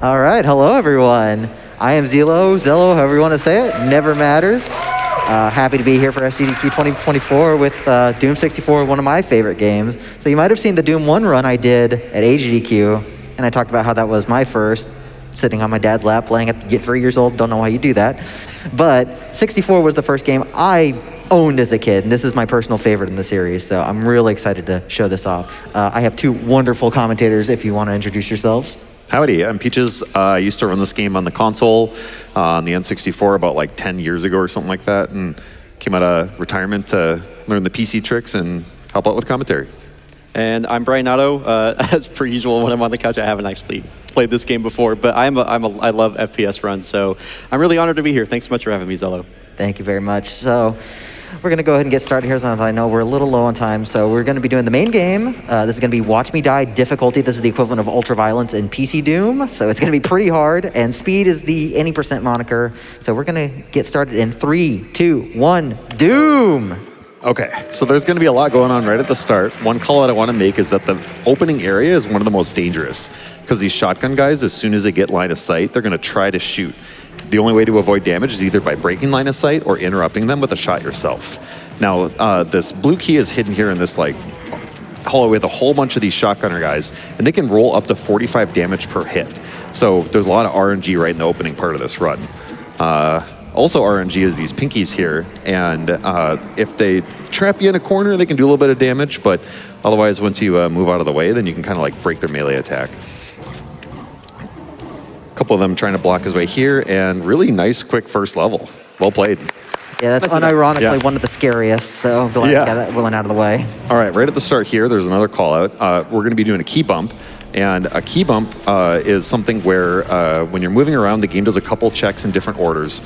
All right, hello everyone. I am Zello, however you want to say it. Never matters. Happy to be here for SGDQ 2024 with Doom 64, one of my favorite games. So you might have seen the Doom 1 run I did at SGDQ, and I talked about how that was my first, sitting on my dad's lap playing at 3 years old. Don't know why you do that. But 64 was the first game I owned as a kid, and this is my personal favorite in the series, so I'm really excited to show this off. I have two wonderful commentators if you want to introduce yourselves. Howdy, I'm Peaches. I used to run this game on the console, on the N64 about like 10 years ago or something like that, and came out of retirement to learn the PC tricks and help out with commentary. And I'm bryonato. As per usual, when I'm on the couch, I haven't actually played this game before, but I love FPS runs, so I'm really honored to be here. Thanks so much for having me, Zello. Thank you very much. So we're going to go ahead and get started here. I know we're a little low on time, so we're going to be doing the main game. This is going to be Watch Me Die difficulty. This is the equivalent of ultraviolence in PC Doom, so it's going to be pretty hard, and speed is the any % moniker. So we're going to get started in 3, 2, 1, Doom! Okay, so there's going to be a lot going on right at the start. One call out I want to make is that the opening area is one of the most dangerous, because these shotgun guys, as soon as they get line of sight, they're going to try to shoot. The only way to avoid damage is either by breaking line of sight or interrupting them with a shot yourself. Now, this blue key is hidden here in this like hallway with a whole bunch of these shotgunner guys, and they can roll up to 45 damage per hit. So there's a lot of RNG right in the opening part of this run. Also RNG is these pinkies here, and if they trap you in a corner, they can do a little bit of damage, but otherwise once you move out of the way, then you can kind of like break their melee attack. A couple of them trying to block his way here, and really nice, quick first level. Well played. Yeah, that's unironically one of the scariest, so glad to get that one out of the way. All right, right at the start here, there's another call out. We're going to be doing a key bump. And a key bump is something where when you're moving around, the game does a couple checks in different orders.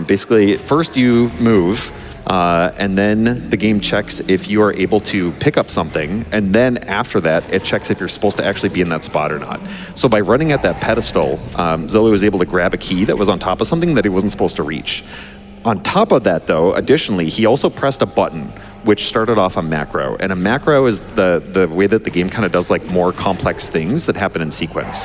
Basically, first you move, and then the game checks if you are able to pick up something, and then after that, it checks if you're supposed to actually be in that spot or not. So by running at that pedestal, Zello was able to grab a key that was on top of something that he wasn't supposed to reach. On top of that, though, additionally, he also pressed a button which started off a macro. And a macro is the way that the game kind of does like more complex things that happen in sequence.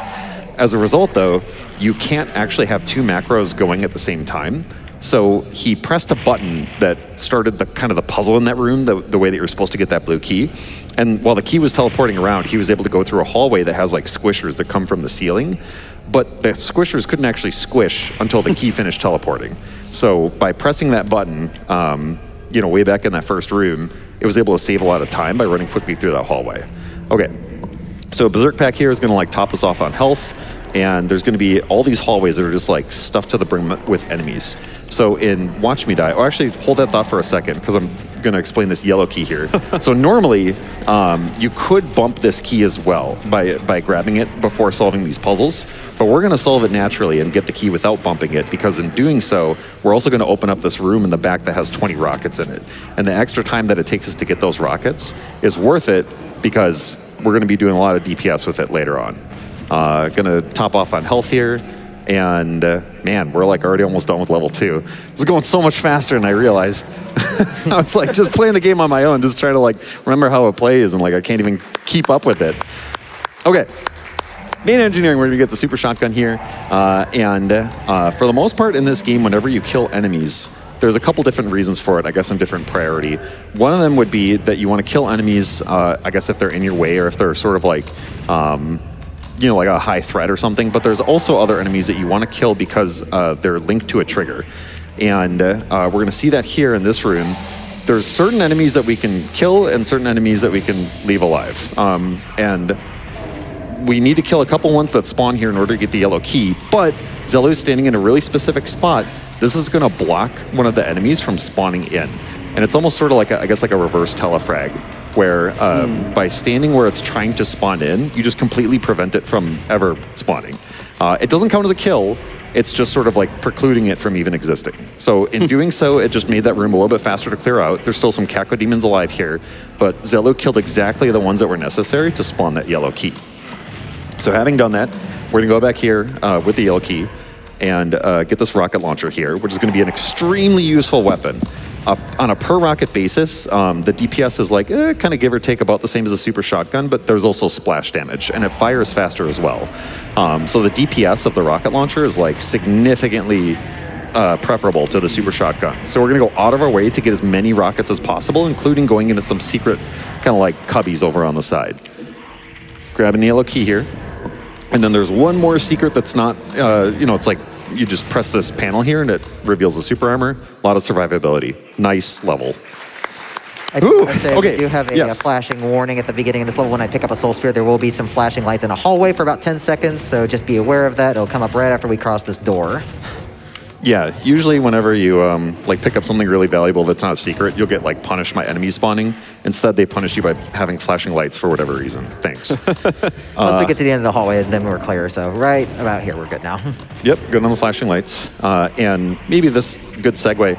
As a result, though, you can't actually have two macros going at the same time. So he pressed a button that started the kind of the puzzle in that room, the way that you're supposed to get that blue key. And while the key was teleporting around, he was able to go through a hallway that has like squishers that come from the ceiling. But the squishers couldn't actually squish until the key finished teleporting. So by pressing that button, way back in that first room, it was able to save a lot of time by running quickly through that hallway. Okay, so Berserk Pack here is going to like top us off on health, and there's going to be all these hallways that are just like stuffed to the brim with enemies. So in Watch Me Die, actually hold that thought for a second, because I'm going to explain this yellow key here. So normally, you could bump this key as well by grabbing it before solving these puzzles, but we're going to solve it naturally and get the key without bumping it, because in doing so, we're also going to open up this room in the back that has 20 rockets in it. And the extra time that it takes us to get those rockets is worth it, because we're going to be doing a lot of DPS with it later on. Going to top off on health here. And man, we're like already almost done with level 2. This is going so much faster than I realized. I was like just playing the game on my own, just trying to like remember how it plays, and like I can't even keep up with it. Okay, main engineering, we're gonna get the super shotgun here. And for the most part in this game, whenever you kill enemies, there's a couple different reasons for it, I guess, in different priority. One of them would be that you want to kill enemies, I guess if they're in your way, or if they're sort of like, like a high threat or something, but there's also other enemies that you want to kill because they're linked to a trigger. And we're going to see that here in this room. There's certain enemies that we can kill and certain enemies that we can leave alive. And we need to kill a couple ones that spawn here in order to get the yellow key, but Zello's standing in a really specific spot. This is going to block one of the enemies from spawning in. And it's almost sort of like, I guess, like a reverse telefrag, where by standing where it's trying to spawn in, you just completely prevent it from ever spawning. It doesn't count as a kill, it's just sort of like precluding it from even existing. So in doing so, it just made that room a little bit faster to clear out. There's still some cacodemons alive here, but Zello killed exactly the ones that were necessary to spawn that yellow key. So having done that, we're gonna go back here with the yellow key, and get this rocket launcher here, which is going to be an extremely useful weapon. On a per rocket basis, the DPS is like kind of give or take about the same as a super shotgun, but there's also splash damage, and it fires faster as well. So the DPS of the rocket launcher is like significantly preferable to the super shotgun. So we're going to go out of our way to get as many rockets as possible, including going into some secret kind of like cubbies over on the side. Grabbing the yellow key here. And then there's one more secret that's not, it's like you just press this panel here and it reveals the super armor. A lot of survivability. Nice level. I do have a flashing warning at the beginning of this level. When I pick up a soul sphere, there will be some flashing lights in a hallway for about 10 seconds, so just be aware of that. It'll come up right after we cross this door. Yeah, usually whenever you pick up something really valuable that's not a secret, you'll get like punished by enemies spawning. Instead, they punish you by having flashing lights for whatever reason. Thanks. Once we get to the end of the hallway, then we're clear. So right about here, we're good now. Yep, good on the flashing lights. And maybe this good segue.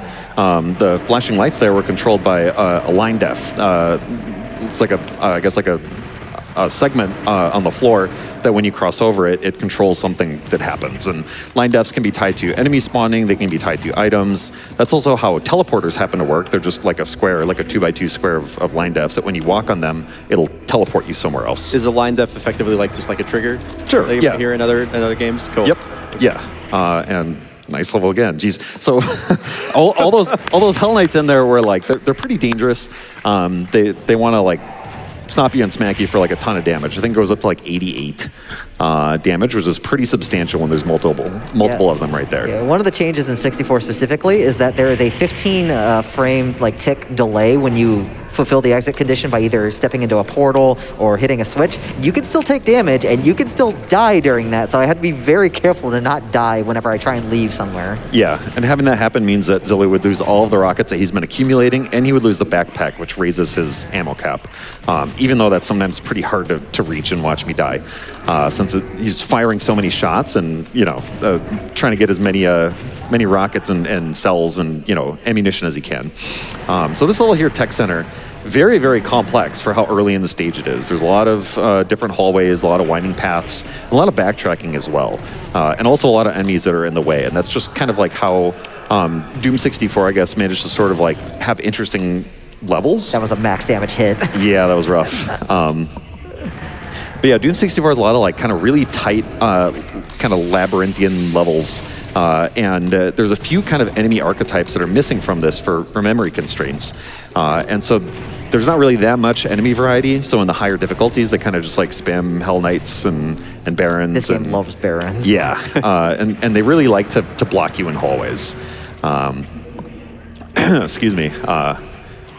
The flashing lights there were controlled by a line def. It's like a segment on the floor that when you cross over it, it controls something that happens. And line defs can be tied to enemy spawning, they can be tied to items. That's also how teleporters happen to work. They're just like a square, like a 2x2 square of line defs that when you walk on them, it'll teleport you somewhere else. Is a line def effectively like just like a trigger? Sure, that you might hear in other games? Cool. Yep, yeah. And nice level again. Jeez. So all those Hell Knights in there were like, they're pretty dangerous. They want to like snap you and smack you for like a ton of damage. I think it goes up to like 88 damage, which is pretty substantial when there's multiple of them right there. Yeah, one of the changes in 64 specifically is that there is a 15 frame like tick delay when you fulfill the exit condition by either stepping into a portal or hitting a switch. You can still take damage and you can still die during that, so I had to be very careful to not die whenever I try and leave somewhere. Yeah, and having that happen means that Zilly would lose all of the rockets that he's been accumulating, and he would lose the backpack, which raises his ammo cap, even though that's sometimes pretty hard to reach and watch me die, since he's firing so many shots and, trying to get as many rockets and cells and, ammunition as he can. So this level here, Tech Center, very, very complex for how early in the stage it is. There's a lot of different hallways, a lot of winding paths, a lot of backtracking as well, and also a lot of enemies that are in the way. And that's just kind of like how Doom 64, I guess, managed to sort of like have interesting levels. That was a max damage hit. Yeah, that was rough. But yeah, Doom 64 has a lot of like kind of really tight, kind of labyrinthian levels. And there's a few kind of enemy archetypes that are missing from this for memory constraints. And so there's not really that much enemy variety. So in the higher difficulties, they kind of just like spam Hell Knights and Barons. This game loves Barons. Yeah, and they really like to block you in hallways. Excuse me.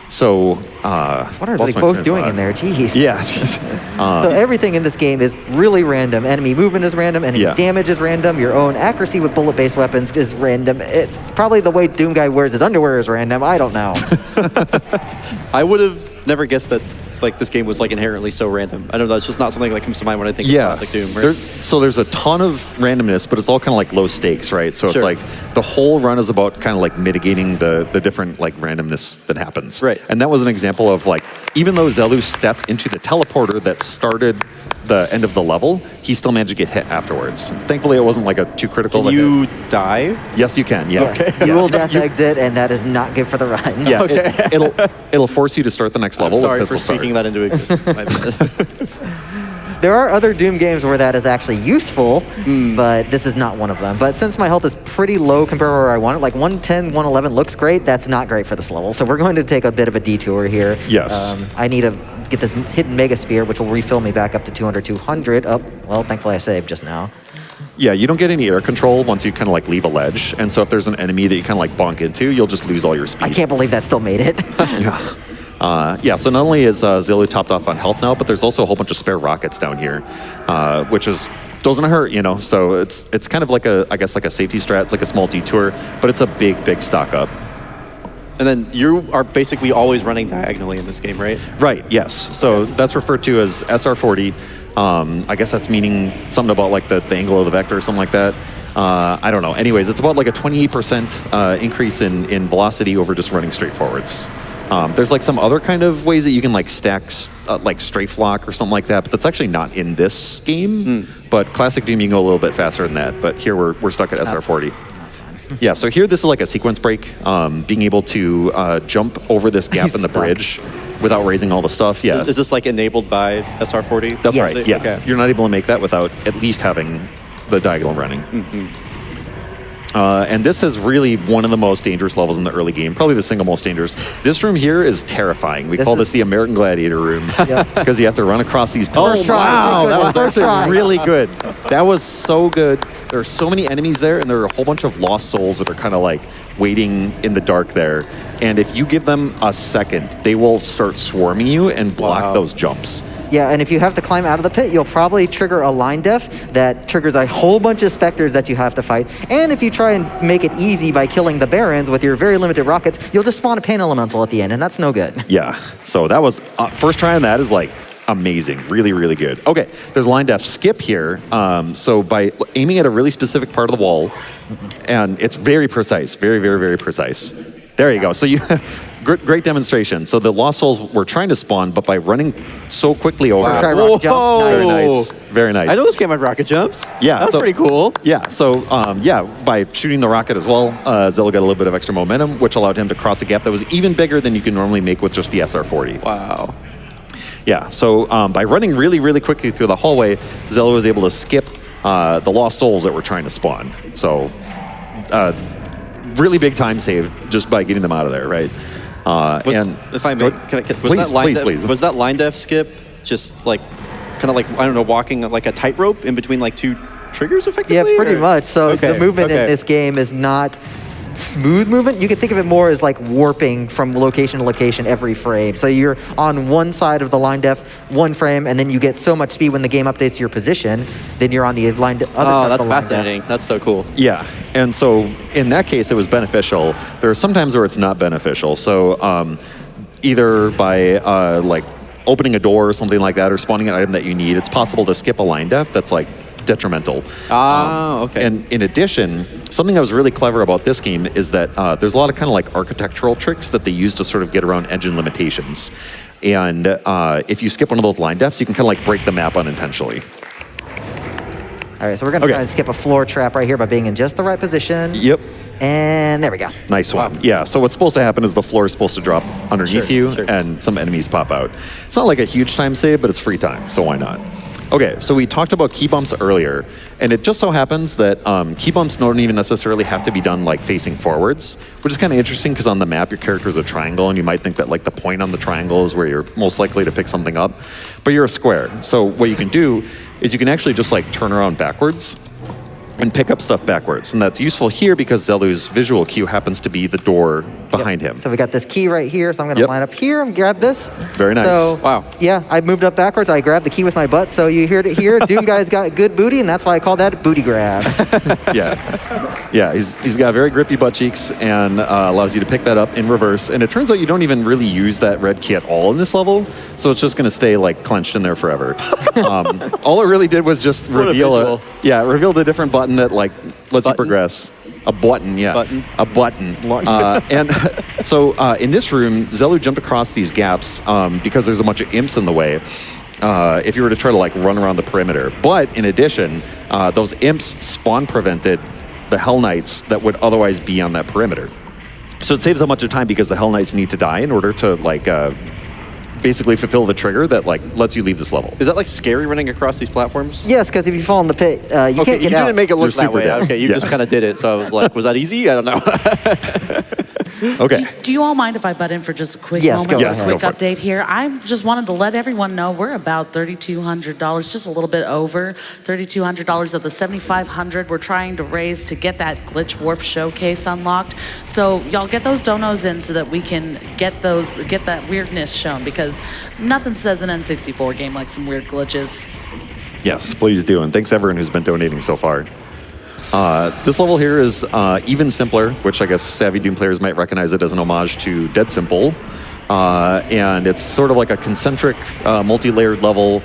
What are they both doing in there? Jeez. Yeah. So everything in this game is really random. Enemy movement is random. Enemy damage is random. Your own accuracy with bullet-based weapons is random. Probably the way Doom Guy wears his underwear is random. I don't know. I would have never guessed that like this game was like inherently so random. I don't know, it's just not something that comes to mind when I think of classic Doom. Right? There's a ton of randomness, but it's all kind of like low stakes, right? So it's like the whole run is about kind of like mitigating the different like randomness that happens. Right. And that was an example of like, even though Zelu stepped into the teleporter that started the end of the level, he still managed to get hit afterwards. Thankfully, it wasn't like a too critical. Can you die? Yes, you can. Yeah. Okay. You will death exit, and that is not good for the run. Yeah. Okay. It'll force you to start the next level. I'm sorry for speaking that into existence. There are other Doom games where that is actually useful, but this is not one of them. But since my health is pretty low compared to where I want it, like 110, 111 looks great, that's not great for this level. So we're going to take a bit of a detour here. Yes. I need to get this hidden Mega Sphere, which will refill me back up to 200, 200. Oh, well, thankfully I saved just now. Yeah, you don't get any air control once you kind of like leave a ledge. And so if there's an enemy that you kind of like bonk into, you'll just lose all your speed. I can't believe that still made it. Yeah. So not only is Zilu topped off on health now, but there's also a whole bunch of spare rockets down here, which doesn't hurt, So it's kind of like a safety strat. It's like a small detour, but it's a big stock up. And then you are basically always running diagonally in this game, right? Right. Yes. So that's referred to as SR40. I guess that's meaning something about like the angle of the vector or something like that. I don't know. Anyways, it's about like a 28% increase in velocity over just running straight forwards. There's like some other kind of ways that you can like stack like strafe lock or something like that, but that's actually not in this game. But classic Doom, you can go a little bit faster than that. But here we're stuck at SR40. Yeah, so here this is like a sequence break, being able to jump over this gap in the bridge without raising all the stuff. Yeah. Is this like enabled by SR40? That's Yes. right. Yeah. Okay. You're not able to make that without at least having the diagonal running. And this is really one of the most dangerous levels in the early game, probably the single most dangerous. This room here is terrifying. We call this the American Gladiator room because you have to run across these pillars. First try. Wow, that was First actually try. really good. That was so good. There are so many enemies there, and there are a whole bunch of lost souls that are kind of like waiting in the dark there. And if you give them a second, they will start swarming you and block those jumps. Yeah, and if you have to climb out of the pit, you'll probably trigger a line def that triggers a whole bunch of specters that you have to fight. And if you try and make it easy by killing the barons with your very limited rockets, you'll just spawn a pain elemental at the end, and that's no good. Yeah, so that was, first try on that is like amazing, really, really good. Okay, there's a line def skip here. So by aiming at a really specific part of the wall, and it's very precise, very, very, very precise. There you go. So you, great demonstration. So the lost souls were trying to spawn, but by running so quickly over, Try rocket jump. very Nice. nice, very nice. I know this game had rocket jumps. Yeah, That's so- pretty cool. Yeah, so by shooting the rocket as well, Zilla got a little bit of extra momentum, which allowed him to cross a gap that was even bigger than you can normally make with just the SR40. Wow. Yeah, so by running really, really quickly through the hallway, Zilla was able to skip the lost souls that were trying to spawn. So really big time save just by getting them out of there, right? And If I may, please. Was that line def skip just like kind of like, I don't know, walking like a tightrope in between like two triggers effectively? Yeah, pretty or? much. So Okay, the movement in okay. this game is not smooth movement. You can think of it more as like warping from location to location every frame. So you're on one side of the line def, one frame, and then you get so much speed when the game updates your position, then you're on the other side Oh, of that's the line def. fascinating. That's so cool. yeah, and so in that case, it was beneficial. There are some times where it's not beneficial. So either by like opening a door or something like that, or spawning an item that you need, it's possible to skip a line def that's like detrimental. Okay. And in addition, something that was really clever about this game is that there's a lot of kind of like architectural tricks that they use to sort of get around engine limitations. And if you skip one of those line defs, you can kind of like break the map unintentionally. All right, so we're going to try and skip a floor trap right here by being in just the right position. Yep. And there we go. Nice one. Yeah, so what's supposed to happen is the floor is supposed to drop underneath you and some enemies pop out. It's not like a huge time save, but it's free time, so why not? Okay, so we talked about key bumps earlier, and it just so happens that key bumps don't even necessarily have to be done like facing forwards, which is kind of interesting because on the map your character is a triangle, and you might think that like the point on the triangle is where you're most likely to pick something up, but you're a square. So what you can do is you can actually just like turn around backwards and pick up stuff backwards, and that's useful here because Zelu's visual cue happens to be the door behind him. So we got this key right here, so I'm going to line up here and grab this. Very nice. So, Wow. Yeah, I moved up backwards. I grabbed the key with my butt, so you heard it here. Doom Guy's got good booty, and that's why I call that booty grab. Yeah, he's got very grippy butt cheeks and allows you to pick that up in reverse. And it turns out you don't even really use that red key at all in this level, so it's just going to stay like clenched in there forever. All it really did was just reveal reveal the different button that like lets you progress. A button, yeah. A button. And so in this room, Zelu jumped across these gaps because there's a bunch of imps in the way. If you were to try to like run around the perimeter. But in addition, those imps spawn prevented the Hell Knights that would otherwise be on that perimeter. So it saves a bunch of time because the Hell Knights need to die in order to like basically fulfill the trigger that like lets you leave this level. Is that like scary running across these platforms? Yes, because if you fall in the pit, you can't get you out. didn't make it look You're that super way. dead. Okay, you just kind of did it. So I was like, was that easy? I don't know. Okay. Do you all mind if I butt in for just a quick Yes, moment? go Just a ahead. quick update here. I just wanted to let everyone know we're about $3,200, just a little bit over $3,200 of the $7,500 we're trying to raise to get that glitch warp showcase unlocked. So y'all get those donos in so that we can get that weirdness shown, because nothing says an N64 game like some weird glitches. Yes, please do. And thanks everyone who's been donating so far. This level here is even simpler, which I guess savvy Doom players might recognize it as an homage to Dead Simple. And it's sort of like a concentric, multi-layered level,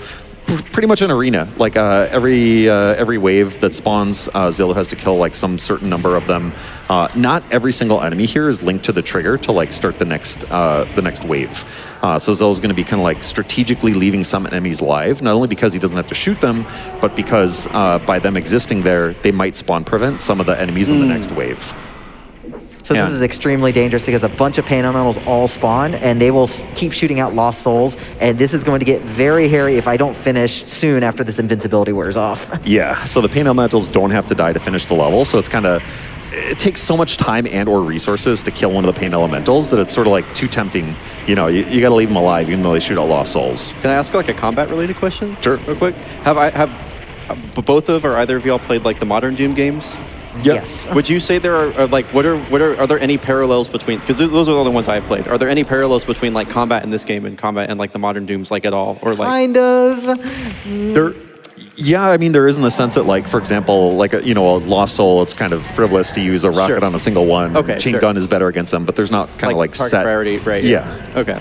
pretty much an arena. Like every wave that spawns, Zillow has to kill like some certain number of them. Not every single enemy here is linked to the trigger to like start the next wave. So Zillow's going to be kind of like strategically leaving some enemies live, not only because he doesn't have to shoot them, but because by them existing there, they might spawn prevent some of the enemies in the next wave. So this is extremely dangerous because a bunch of pain elementals all spawn, and they will keep shooting out lost souls, and this is going to get very hairy if I don't finish soon after this invincibility wears off. Yeah, so the pain elementals don't have to die to finish the level, so it's kind of, it takes so much time and or resources to kill one of the pain elementals that it's sort of like too tempting. You know, you got to leave them alive even though they shoot out lost souls. Can I ask like a combat related question? Sure. Real quick. Have both of or either of y'all played like the modern Doom games? Yep. Yes. Would you say there are like are there any parallels between, because those are the only ones I have played, are there any parallels between like combat in this game and combat in like the modern Dooms like at all, or like Kind of. Yeah, I mean, there is in the sense that, like, for example, like, a lost soul, it's kind of frivolous to use a rocket Sure. on a single one. Okay, Chain sure. gun is better against them, but there's not kind of like target set priority, right? Yeah. Okay.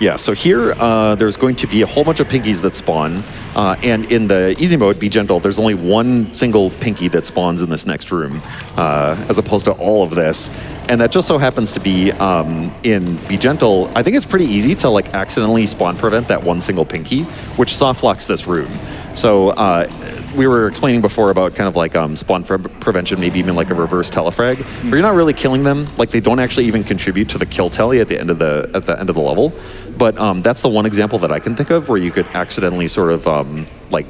Yeah, so here there's going to be a whole bunch of pinkies that spawn, and in the easy mode, Be Gentle, there's only one single pinky that spawns in this next room, as opposed to all of this. And that just so happens to be in Be Gentle. I think it's pretty easy to like accidentally spawn prevent that one single pinky, which soft locks this room. So we were explaining before about kind of like spawn prevention, maybe even like a reverse telefrag, but you're not really killing them. Like they don't actually even contribute to the kill tally at the end of the level. But that's the one example that I can think of where you could accidentally sort of like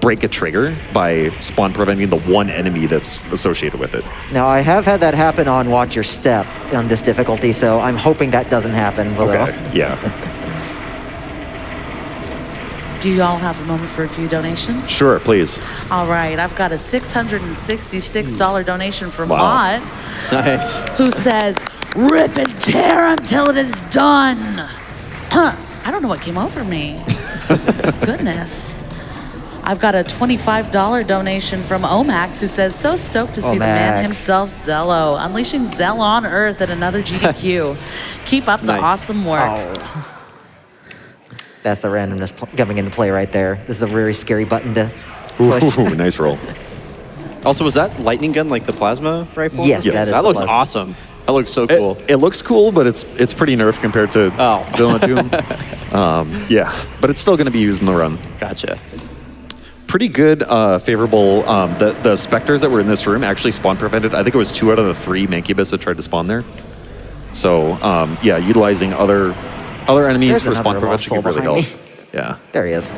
break a trigger by spawn preventing the one enemy that's associated with it. Now, I have had that happen on Watch Your Step on this difficulty, so I'm hoping that doesn't happen. Okay. Yeah. Do you all have a moment for a few donations? Sure, please. All right, I've got a $666 donation from Wow. Mott, Nice. who says, "Rip and tear until it is done." I don't know what came over me. Goodness. I've got a $25 donation from Omax, who says, "So stoked to see the man Omax. himself, Zello, unleashing Zello on Earth at another GDQ. Keep up the Nice. awesome work." Oh. That's the randomness coming into play right there. This is a very scary button to push. Ooh, nice roll. Also, was that lightning gun like the plasma rifle? Yes, that is That the looks plasma. awesome. That looks so cool. It looks cool, but it's pretty nerfed compared to Villain Doom. Yeah, but it's still going to be used in the run. Gotcha. Pretty good, favorable. The specters that were in this room actually spawn prevented. I think it was 2 out of the 3 Mancubus that tried to spawn there. So yeah, utilizing other enemies There's for spawn another lost prevention can soul really behind help. me. Yeah. There he is.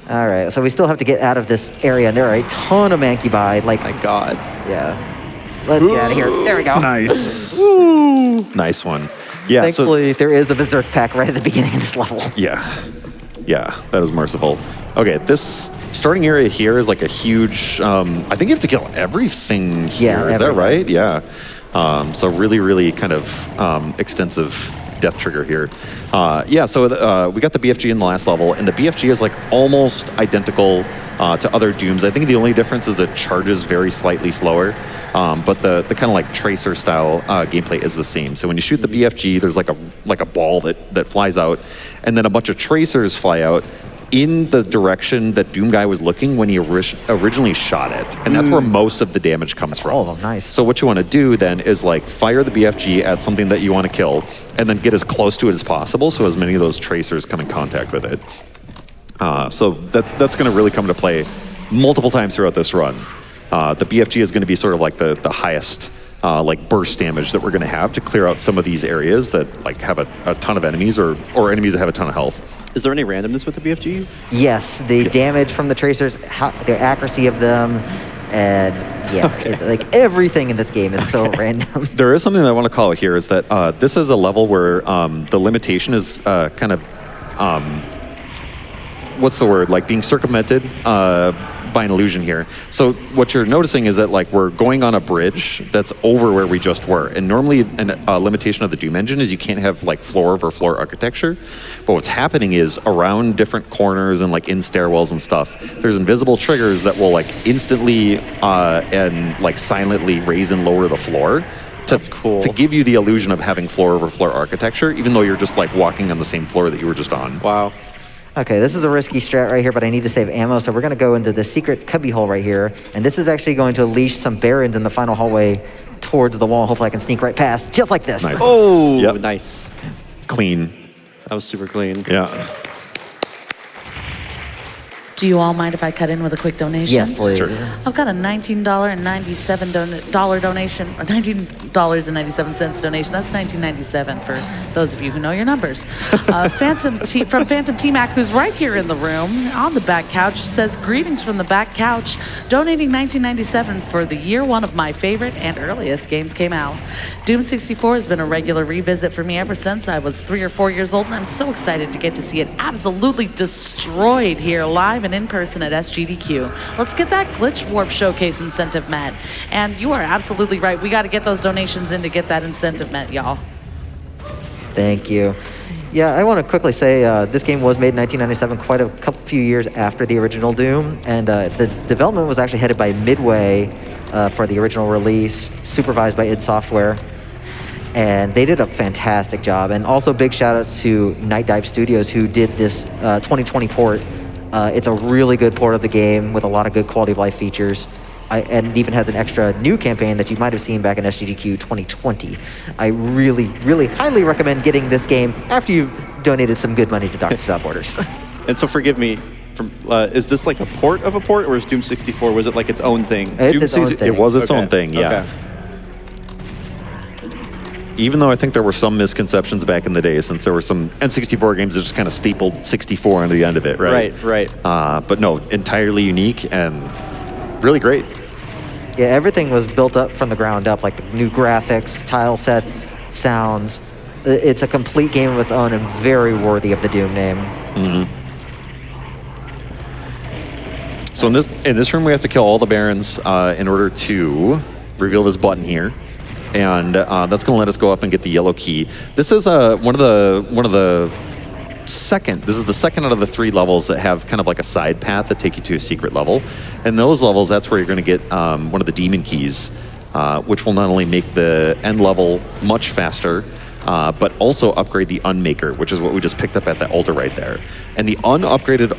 All right, so we still have to get out of this area, and there are a ton of Mancubi. Like, My God. yeah. Let's get out of here. There we go. Nice. Nice one. Yeah. Thankfully, there is a Berserk pack right at the beginning of this level. Yeah, that is merciful. Okay, this starting area here is like a huge. I think you have to kill everything here. Yeah, Is that everything. right? Yeah. So really kind of extensive death trigger here. Yeah. So we got the BFG in the last level, and the BFG is like almost identical to other Dooms. I think the only difference is it charges very slightly slower, but the kind of like tracer style gameplay is the same. So when you shoot the BFG, there's like a ball that flies out, and then a bunch of tracers fly out in the direction that Doom Guy was looking when he originally shot it. And that's where most of the damage comes from. All of them, nice. So what you want to do then is like fire the BFG at something that you want to kill and then get as close to it as possible so as many of those tracers come in contact with it. So that's going to really come into play multiple times throughout this run. The BFG is going to be sort of like the highest like burst damage that we're going to have to clear out some of these areas that like have a ton of enemies or enemies that have a ton of health. Is there any randomness with the BFG? Yes, the damage from the tracers, the accuracy of them, and yeah, like everything in this game is so random. There is something that I want to call out here is that this is a level where the limitation is kind of, what's the word, like being circumvented by an illusion here. So what you're noticing is that like we're going on a bridge that's over where we just were. And normally a limitation of the Doom engine is you can't have like floor over floor architecture. But what's happening is around different corners and like in stairwells and stuff, there's invisible triggers that will like instantly and like silently raise and lower the floor That's cool. to give you the illusion of having floor over floor architecture, even though you're just like walking on the same floor that you were just on. Wow. Okay, this is a risky strat right here, but I need to save ammo, so we're going to go into the secret cubby hole right here, and this is actually going to unleash some barons in the final hallway towards the wall. Hopefully I can sneak right past, just like this. Nice. Oh, Yep. nice. Clean. That was super clean. Yeah. Do you all mind if I cut in with a quick donation? Yes, please. Sure. I've got a $19.97 donation, or $19.97 donation. That's $19.97 for those of you who know your numbers. From Phantom T-Mac, who's right here in the room on the back couch, says, greetings from the back couch, donating $19.97 for the year one of my favorite and earliest games came out. Doom 64 has been a regular revisit for me ever since I was 3 or 4 years old, and I'm so excited to get to see it absolutely destroyed here live and in person at SGDQ. Let's get that Glitch Warp Showcase incentive met. And you are absolutely right. We got to get those donations in to get that incentive met, y'all. Thank you. Yeah, I want to quickly say this game was made in 1997, quite a few years after the original Doom, and the development was actually headed by Midway for the original release, supervised by id Software. And they did a fantastic job. And also big shout outs to Night Dive Studios, who did this 2020 port. It's a really good port of the game with a lot of good quality of life features. And it even has an extra new campaign that you might have seen back in SGDQ 2020. I really, really highly recommend getting this game after you've donated some good money to Doctors Without Borders. And so forgive me, is this like a port of a port, or is Doom 64, was it like its own thing? It's its own thing. It was its Okay. own thing, yeah. Okay. Even though I think there were some misconceptions back in the day, since there were some N64 games that just kind of stapled 64 onto the end of it, right? Right. But no, entirely unique and really great. Yeah, everything was built up from the ground up, like new graphics, tile sets, sounds. It's a complete game of its own and very worthy of the Doom name. Mm-hmm. So in this room, we have to kill all the barons in order to reveal this button here. And that's going to let us go up and get the yellow key. This is one of the second. This is the second out of the 3 levels that have kind of like a side path that take you to a secret level. And those levels, that's where you're going to get one of the demon keys, which will not only make the end level much faster, but also upgrade the Unmaker, which is what we just picked up at the altar right there. And the unupgraded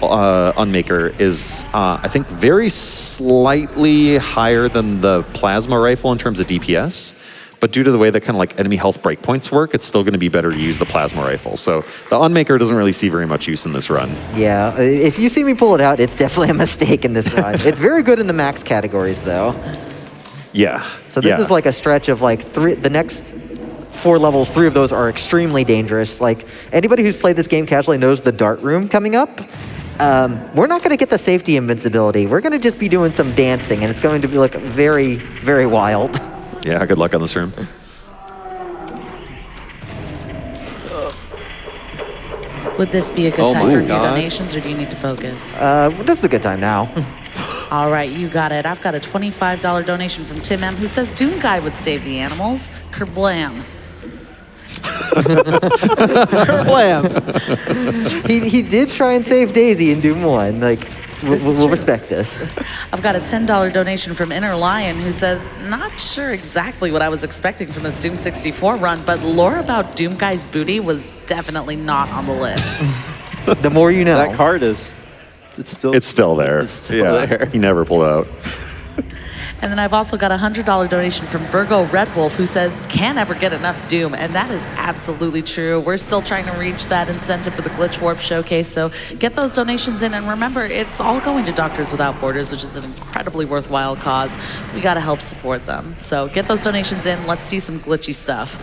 Unmaker is, I think, very slightly higher than the plasma rifle in terms of DPS. But due to the way that kind of like enemy health breakpoints work, it's still going to be better to use the plasma rifle. So the Unmaker doesn't really see very much use in this run. Yeah, if you see me pull it out, it's definitely a mistake in this run. It's very good in the max categories, though. Yeah. So this is like a stretch of like the next 4 levels, 3 of those are extremely dangerous. Like anybody who's played this game casually knows the dart room coming up. We're not going to get the safety invincibility. We're going to just be doing some dancing, and it's going to be like very, very wild. Yeah, good luck on this room. Would this be a good Oh time my for a few God. donations, or do you need to focus? This is a good time now. All right, you got it. I've got a $25 donation from Tim M, who says Doom Guy would save the animals. Kerblam. Blam. he did try and save Daisy in Doom 1. Like, we'll respect this. I've got a $10 donation from Inner Lion, who says, not sure exactly what I was expecting from this Doom 64 run, but lore about Doom Guy's booty was definitely not on the list. The more you know. That card is, it's still there. It's still there. He never pulled out. And then I've also got a $100 donation from Virgo Red Wolf, who says, can't ever get enough Doom. And that is absolutely true. We're still trying to reach that incentive for the Glitch Warp Showcase. So get those donations in. And remember, it's all going to Doctors Without Borders, which is an incredibly worthwhile cause. We got to help support them. So get those donations in. Let's see some glitchy stuff.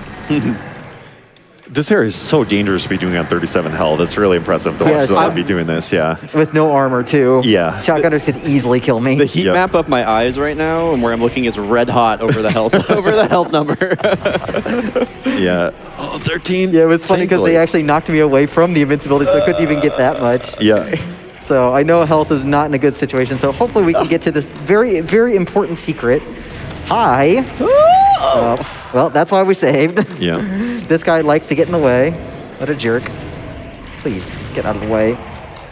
This area is so dangerous to be doing on 37 health. It's really impressive to watch someone be doing this, yeah. With no armor, too. Yeah. Shotgunners could easily kill me. The heat map of my eyes right now, and where I'm looking, is red hot over the health over the health number. Yeah. Oh, 13. Yeah, it was funny because Thankfully. they actually knocked me away from the invincibility, so I couldn't even get that much. Yeah. So I know health is not in a good situation. So hopefully we can get to this very, very important secret. Hi. Well, that's why we saved. Yeah. This guy likes to get in the way. What a jerk. Please, get out of the way.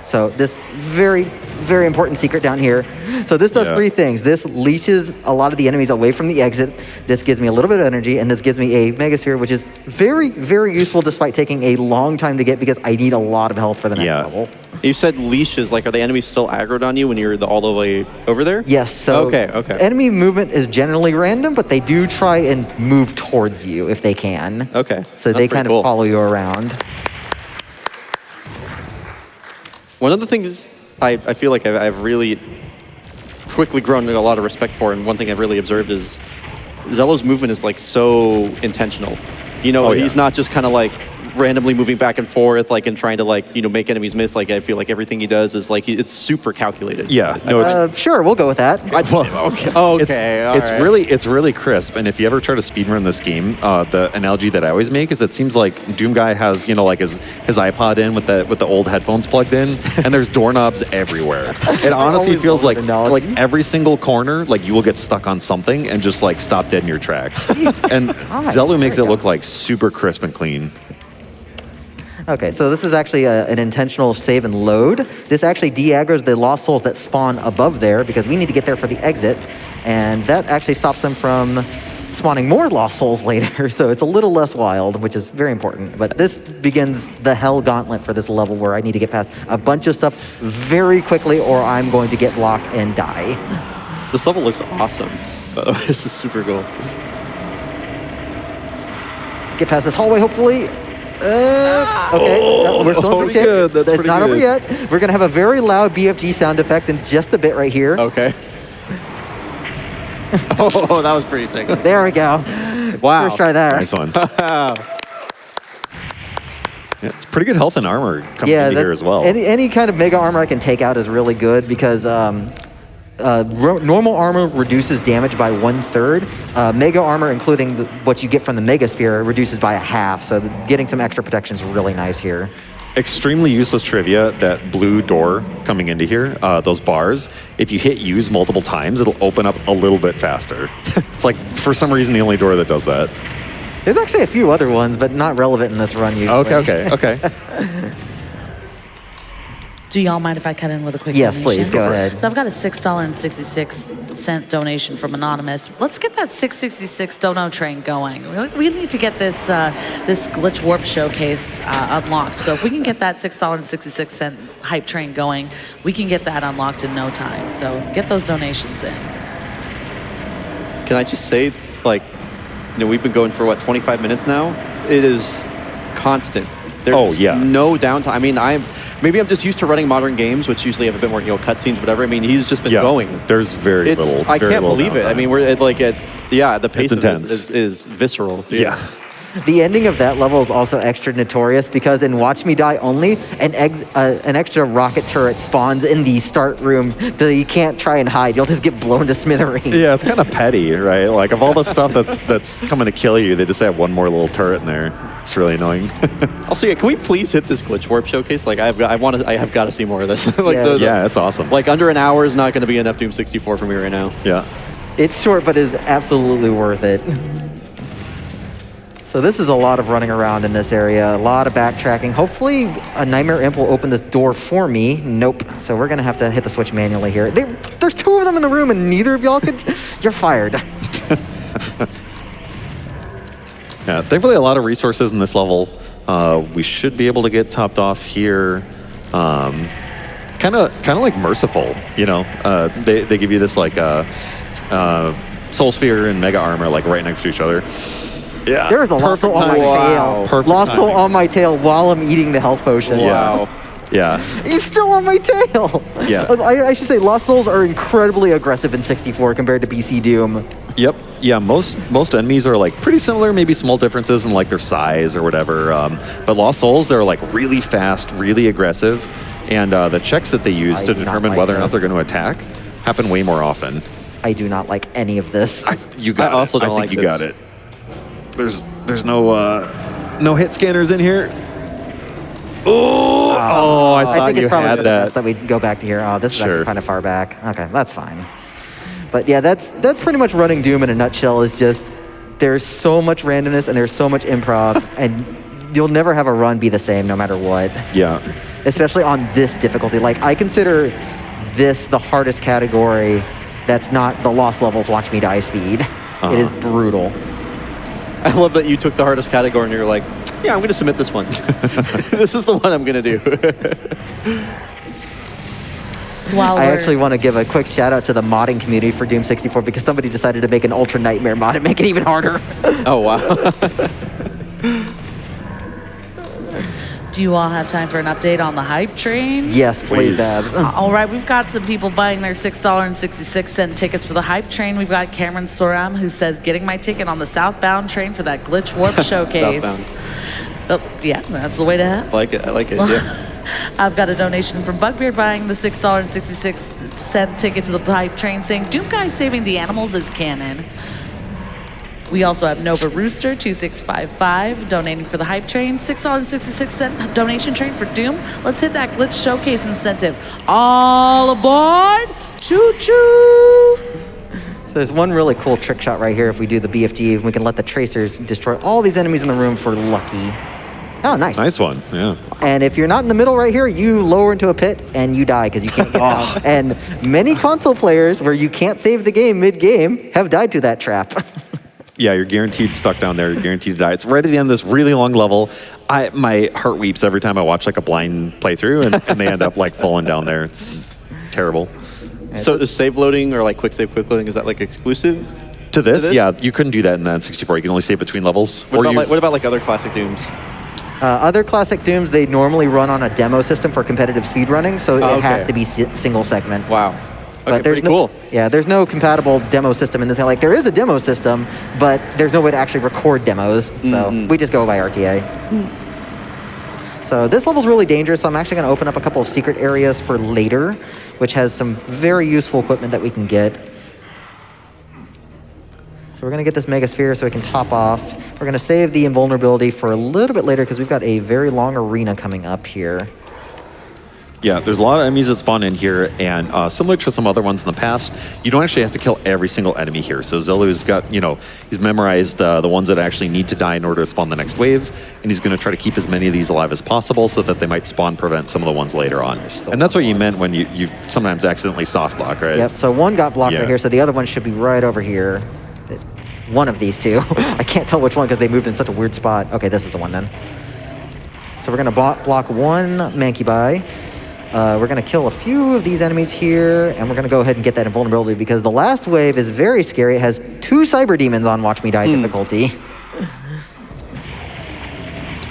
So this very, very important secret down here. So this does 3 things. This leashes a lot of the enemies away from the exit. This gives me a little bit of energy, and this gives me a Megasphere, which is very, very useful despite taking a long time to get because I need a lot of health for the next level. You said leashes, like are the enemies still aggroed on you when you're all the way over there? Yes, so okay. Enemy movement is generally random, but they do try and move towards you if they can. Okay. So they kind of follow you around. One of the things I feel like I've really quickly grown a lot of respect for, and one thing I've really observed is Zello's movement is like so intentional. You know, he's not just kind of like randomly moving back and forth, like, and trying to, like, you know, make enemies miss. Like, I feel like everything he does is like it's super calculated. Yeah, no, it's sure, we'll go with that. It's really crisp. And if you ever try to speedrun this game, the analogy that I always make is it seems like Doom Guy has, you know, like his iPod in with the old headphones plugged in, and there's doorknobs everywhere. It honestly feels like every single corner, like you will get stuck on something and just like stop dead in your tracks. And Zello makes it look like super crisp and clean. Okay, so this is actually an intentional save and load. This actually de-aggroes the lost souls that spawn above there because we need to get there for the exit, and that actually stops them from spawning more lost souls later, so it's a little less wild, which is very important. But this begins the hell gauntlet for this level where I need to get past a bunch of stuff very quickly or I'm going to get blocked and die. This level looks awesome. This is super cool. Get past this hallway, hopefully. Okay, we're still pretty good. That's it's not over yet. We're gonna have a very loud BFG sound effect in just a bit right here. Okay. Oh, that was pretty sick. There we go. Wow. First try that. Nice one. Yeah, it's pretty good health and armor coming into here as well. Any kind of mega armor I can take out is really good because normal armor reduces damage by 1/3. Mega armor, including what you get from the Megasphere, reduces by 1/2. So getting some extra protection is really nice here. Extremely useless trivia, that blue door coming into here, those bars, if you hit use multiple times, it'll open up a little bit faster. It's like, for some reason, the only door that does that. There's actually a few other ones, but not relevant in this run usually. Okay. Do y'all mind if I cut in with a quick Yes, donation? please, go ahead. So I've got a $6.66 donation from Anonymous. Let's get that 666 dono train going. We need to get this this glitch warp showcase unlocked. So if we can get that $6.66 hype train going, we can get that unlocked in no time. So get those donations in. Can I just say, like, you know, we've been going for, what, 25 minutes now? It is constant. There's no downtime. I mean, maybe I'm just used to running modern games, which usually have a bit more, you know, cutscenes, whatever. I mean, he's just been going. There's very little. I can't believe it. I mean, we're at, like, the pace of intense. this is visceral. Yeah. The ending of that level is also extra notorious because in Watch Me Die Only, an extra rocket turret spawns in the start room so you can't try and hide. You'll just get blown to smithereens. Yeah, it's kind of petty, right? Like, of all the stuff that's coming to kill you, they just have one more little turret in there. It's really annoying. Also, yeah, can we please hit this glitch warp showcase? Like, I have got to see more of this. Like, it's awesome. Like, under an hour is not going to be enough Doom 64 for me right now. Yeah. It's short, but is absolutely worth it. So this is a lot of running around in this area, a lot of backtracking. Hopefully a Nightmare Imp will open this door for me. Nope. So we're gonna have to hit the switch manually here. There's 2 of them in the room and neither of y'all could, you're fired. Yeah, thankfully a lot of resources in this level. We should be able to get topped off here. Kind of like Merciful, you know. They give you this like Soul Sphere and Mega Armor like right next to each other. Yeah, There's a Lost Soul on my tail. Perfect Lost Soul timing. on my tail while I'm eating the health potion. Wow. Yeah. He's still on my tail. Yeah. I should say Lost Souls are incredibly aggressive in 64 compared to BC Doom. Yep. Yeah. Most enemies are like pretty similar, maybe small differences in like their size or whatever. But Lost Souls, they're like really fast, really aggressive, and the checks that they use to determine whether or not they're going to attack happen way more often. I do not like any of this. You got I also it. don't I think like you this. got it. There's no hit scanners in here. Oh, I thought think you it's probably had for the that. best that we go back to here. Oh, this is Sure. actually kind of far back. Okay, that's fine. But yeah, that's pretty much running Doom in a nutshell. Is just there's so much randomness and there's so much improv, and you'll never have a run be the same no matter what. Yeah. Especially on this difficulty. Like I consider this the hardest category that's not the lost levels watch me die speed. It is brutal. I love that you took the hardest category and you're like, yeah, I'm going to submit this one. This is the one I'm going to do. While I we're- actually want to give a quick shout out to the modding community for Doom 64 because somebody decided to make an Ultra Nightmare mod and make it even harder. Oh, wow. Do you all have time for an update on the hype train? Yes, please, Please. Abs. All right, we've got some people buying their $6.66 tickets for the hype train. We've got Cameron Soram who says, getting my ticket on the southbound train for that Glitch Warp showcase. Yeah, that's the way to have. I like it. I like it. Yeah. I've got a donation from Bugbeard buying the $6.66 ticket to the hype train saying, Doom Guy saving the animals is canon. We also have Nova Rooster 2655 donating for the hype train, $6.66 donation train for Doom. Let's hit that glitch showcase incentive. All aboard! Choo choo! So there's one really cool trick shot right here if we do the BFG. We can let the tracers destroy all these enemies in the room for lucky. Oh, nice. Nice one. Yeah. And if you're not in the middle right here, you lower into a pit and you die because you can't get out. And many console players where you can't save the game mid-game have died to that trap. Yeah, you're guaranteed stuck down there. You're guaranteed to die. It's right at the end of this really long level. My heart weeps every time I watch like a blind playthrough and they end up like falling down there. It's terrible. So is save loading or like quick loading, is that like exclusive? To this, To this? yeah, you couldn't do that in the N64. You can only save between levels. What about like other classic Dooms? Other classic Dooms, they normally run on a demo system for competitive speedrunning, so it has okay. to be single segment. Wow. Okay, But there's pretty cool. Yeah, there's no compatible demo system in this. Like, there is a demo system, but there's no way to actually record demos. So we just go by RTA. So this level's really dangerous, so I'm actually going to open up a couple of secret areas for later, which has some very useful equipment that we can get. So we're going to get this Megasphere so we can top off. We're going to save the invulnerability for a little bit later because we've got a very long arena coming up here. Yeah, there's a lot of enemies that spawn in here, and similar to some other ones in the past, you don't actually have to kill every single enemy here. So Zelu's got, he's memorized the ones that actually need to die in order to spawn the next wave, and he's going to try to keep as many of these alive as possible so that they might spawn prevent some of the ones later on. And that's what you meant when you sometimes accidentally soft block, right? Yep, so one got blocked Yeah. right here, so the other one should be right over here. One of these two. I can't tell which one because they moved in such a weird spot. Okay, this is the one then. So we're going to block one Mancubi. We're going to kill a few of these enemies here, and we're going to go ahead and get that invulnerability because the last wave is very scary. It has 2 Cyber Demons on Watch Me Die difficulty.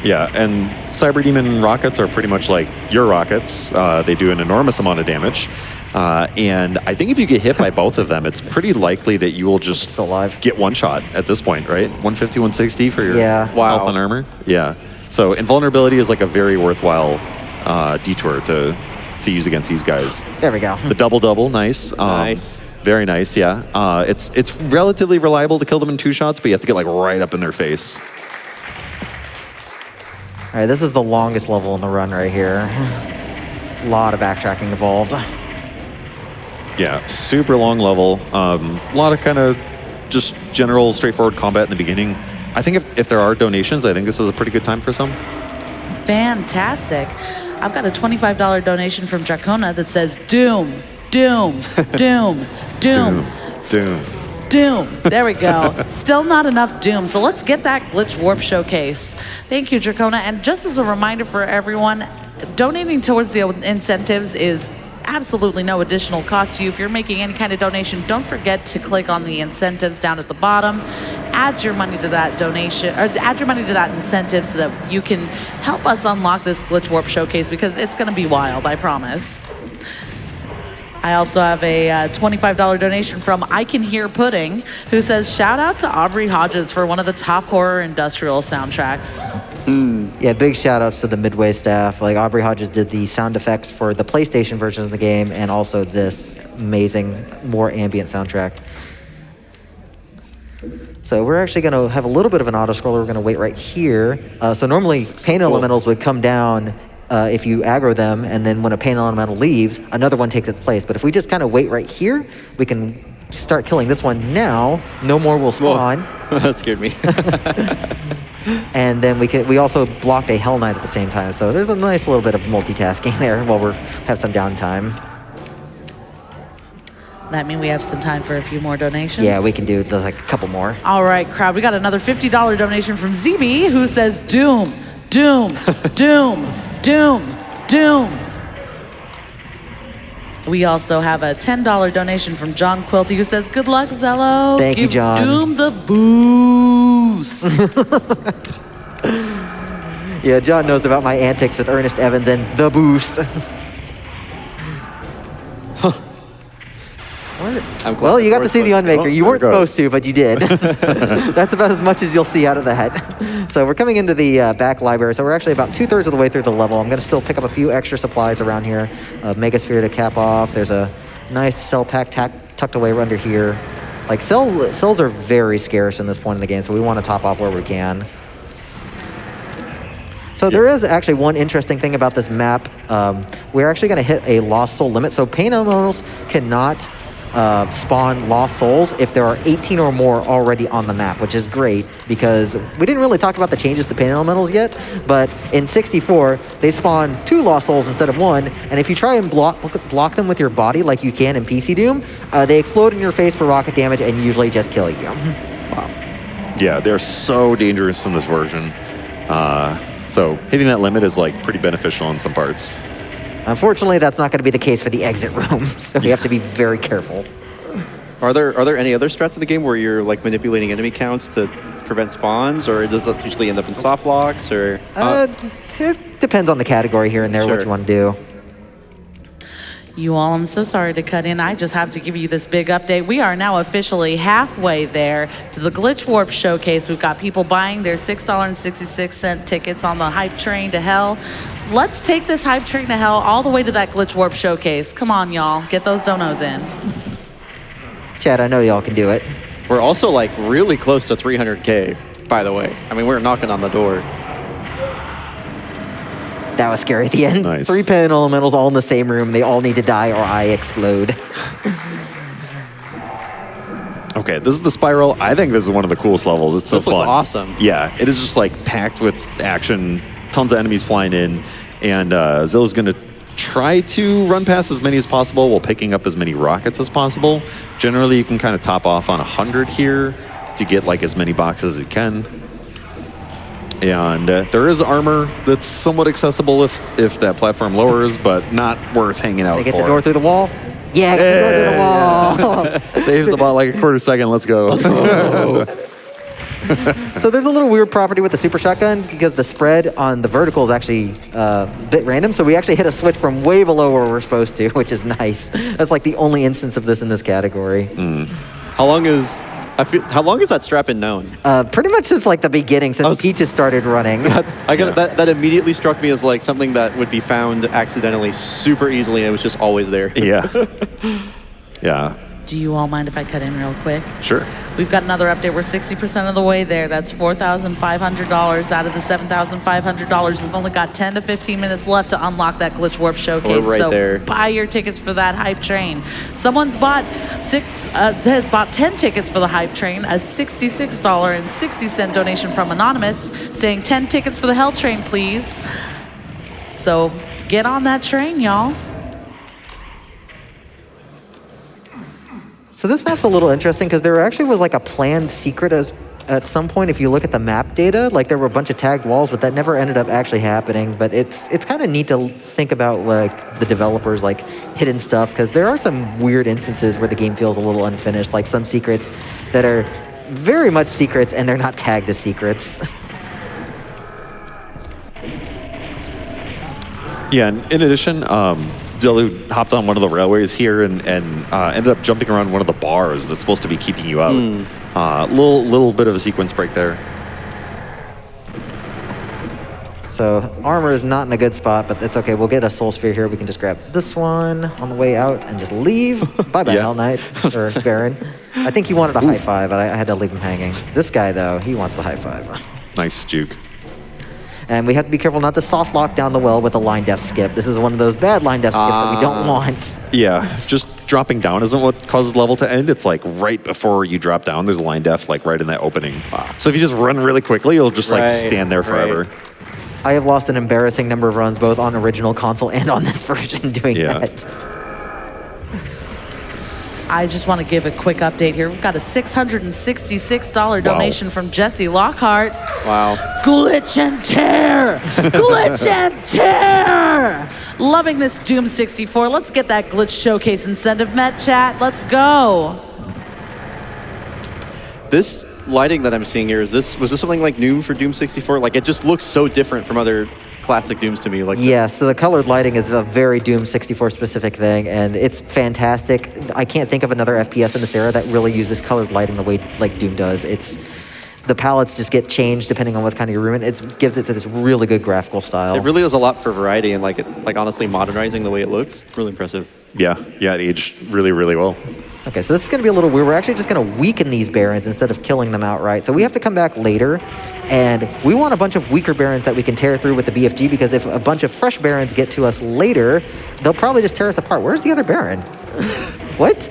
Yeah, and Cyber Demon rockets are pretty much like your rockets. They do an enormous amount of damage. And I think if you get hit by both of them, it's pretty likely that you will just Still alive. get one shot at this point, right? 150, 160 for your Yeah. Wow. health and armor. Yeah. So invulnerability is like a very worthwhile detour to use against these guys. There we go. The double-double, nice. Nice. Very nice, yeah. It's relatively reliable to kill them in 2 shots, but you have to get like right up in their face. All right, this is the longest level in the run right here. A lot of backtracking involved. Yeah, super long level. A lot of kind of just general straightforward combat in the beginning. I think if there are donations, I think this is a pretty good time for some. Fantastic. I've got a $25 donation from Dracona that says Doom, Doom, Doom, Doom, Doom. Doom. There we go. Still not enough Doom. So let's get that Glitch Warp Showcase. Thank you, Dracona. And just as a reminder for everyone, donating towards the incentives is absolutely no additional cost to you. If you're making any kind of donation, don't forget to click on the incentives down at the bottom. Add your money to that donation, or add your money to that incentive so that you can help us unlock this Glitch Warp Showcase because it's going to be wild, I promise. I also have a $25 donation from I Can Hear Pudding, who says, shout out to Aubrey Hodges for one of the top horror industrial soundtracks. Yeah, big shout outs to the Midway staff. Like Aubrey Hodges did the sound effects for the PlayStation version of the game and also this amazing, more ambient soundtrack. So we're actually going to have a little bit of an auto-scroller. We're going to wait right here. So normally pain elementals would come down if you aggro them, and then when a pain elemental leaves, another one takes its place. But if we just kind of wait right here, we can start killing this one now. No more will spawn. That scared me. And then we also blocked a Hell Knight at the same time. So there's a nice little bit of multitasking there while we have some downtime. That means we have some time for a few more donations? Yeah, we can do like a couple more. All right, crowd. We got another $50 donation from ZB who says, Doom, Doom, Doom, Doom, Doom. We also have a $10 donation from John Quilty who says, good luck, Zello. Thank you, Give John. Doom the boost. Yeah, John knows about my antics with Ernest Evans and the boost. Well, you got to see the Unmaker. You weren't supposed to, but you did. That's about as much as you'll see out of that. So we're coming into the back library. So we're actually about 2/3 of the way through the level. I'm going to still pick up a few extra supplies around here. Megasphere to cap off. There's a nice cell pack tucked away under here. Like cells are very scarce in this point in the game, so we want to top off where we can. So there is actually one interesting thing about this map. We're actually going to hit a lost soul limit. So pain elementals cannot spawn lost souls if there are 18 or more already on the map, which is great because we didn't really talk about the changes to pain elementals yet, but in 64 they spawn 2 lost souls instead of 1, and if you try and block them with your body like you can in PC Doom, they explode in your face for rocket damage and usually just kill you. Wow. Yeah, they're so dangerous in this version. So hitting that limit is like pretty beneficial in some parts. Unfortunately, that's not going to be the case for the exit room, so we have to be very careful. Are there any other strats in the game where you're like manipulating enemy counts to prevent spawns, or does that usually end up in soft locks? Or It depends on the category here and there, what you want to do. You all, I'm so sorry to cut in. I just have to give you this big update. We are now officially halfway there to the Glitch Warp Showcase. We've got people buying their $6.66 tickets on the Hype Train to Hell. Let's take this Hype Train to Hell all the way to that Glitch Warp Showcase. Come on, y'all. Get those donos in. Chad, I know y'all can do it. we're also like really close to 300K, by the way. I mean, we're knocking on the door. That was scary at the end. Nice. 3 pain elementals all in the same room. They all need to die or I explode. Okay, this is the spiral. I think this is one of the coolest levels. It's so This fun. looks awesome. Yeah, it is just like packed with action, tons of enemies flying in, and Zilla's going to try to run past as many as possible while picking up as many rockets as possible. Generally, you can kind of top off on 100 here to get like as many boxes as you can. And there is armor that's somewhat accessible if that platform lowers, but not worth hanging out They get for. the door through the wall. Yeah, get the door through the wall. Saves about like a quarter second. Let's go. So there's a little weird property with the super shotgun because the spread on the vertical is actually a bit random. So we actually hit a switch from way below where we're supposed to, which is nice. That's like the only instance of this in this category. How long is that strap been known? Pretty much since like the beginning, since Peaches started running. That immediately struck me as like something that would be found accidentally super easily, and it was just always there. Yeah. Yeah. Do you all mind if I cut in real quick? Sure. We've got another update. We're 60% of the way there. That's $4,500 out of the $7,500. We've only got 10 to 15 minutes left to unlock that Glitch Warp Showcase. We're right so there. buy your tickets for that Hype Train. Someone's has bought 10 tickets for the Hype Train, a $66.60 donation from Anonymous, saying 10 tickets for the Hell Train, please. So get on that train, y'all. So this map's a little interesting because there actually was like a planned secret at some point. If you look at the map data, like there were a bunch of tagged walls, but that never ended up actually happening. But it's kind of neat to think about like the developers like hidden stuff because there are some weird instances where the game feels a little unfinished, like some secrets that are very much secrets and they're not tagged as secrets. Yeah, and in addition, Delu hopped on one of the railways here and ended up jumping around one of the bars that's supposed to be keeping you out. Little bit of a sequence break there. So armor is not in a good spot, but it's okay. We'll get a soul sphere here. We can just grab this one on the way out and just leave. Bye-bye, Yeah. Hell Knight, or Baron. I think he wanted a high five, but I had to leave him hanging. This guy, though, he wants the high five. Nice juke. And we have to be careful not to soft lock down the well with a line def skip. This is one of those bad line def skips that we don't want. Yeah, just dropping down isn't what causes the level to end. It's like right before you drop down, there's a line def like right in that opening. Wow. So if you just run really quickly, you'll just like stand there forever. Right. I have lost an embarrassing number of runs, both on original console and on this version doing that. I just want to give a quick update here. We've got a $666 donation from Jesse Lockhart. Wow. Glitch and tear! Glitch and tear! Loving this Doom 64. Let's get that glitch showcase incentive met, chat. Let's go. This lighting that I'm seeing here, was this something like new for Doom 64? Like, it just looks so different from other classic Dooms to me. Like, Yeah, so the colored lighting is a very Doom 64 specific thing, and it's fantastic. I can't think of another FPS in this era that really uses colored lighting the way like Doom does. The palettes just get changed depending on what kind of room in. It gives it this really good graphical style. it really does a lot for variety and like honestly modernizing the way it looks. Really impressive. Yeah, it aged really, really well. Okay, so this is going to be a little weird. We're actually just going to weaken these Barons instead of killing them outright. So we have to come back later, and we want a bunch of weaker Barons that we can tear through with the BFG, because if a bunch of fresh Barons get to us later, they'll probably just tear us apart. Where's the other Baron? What?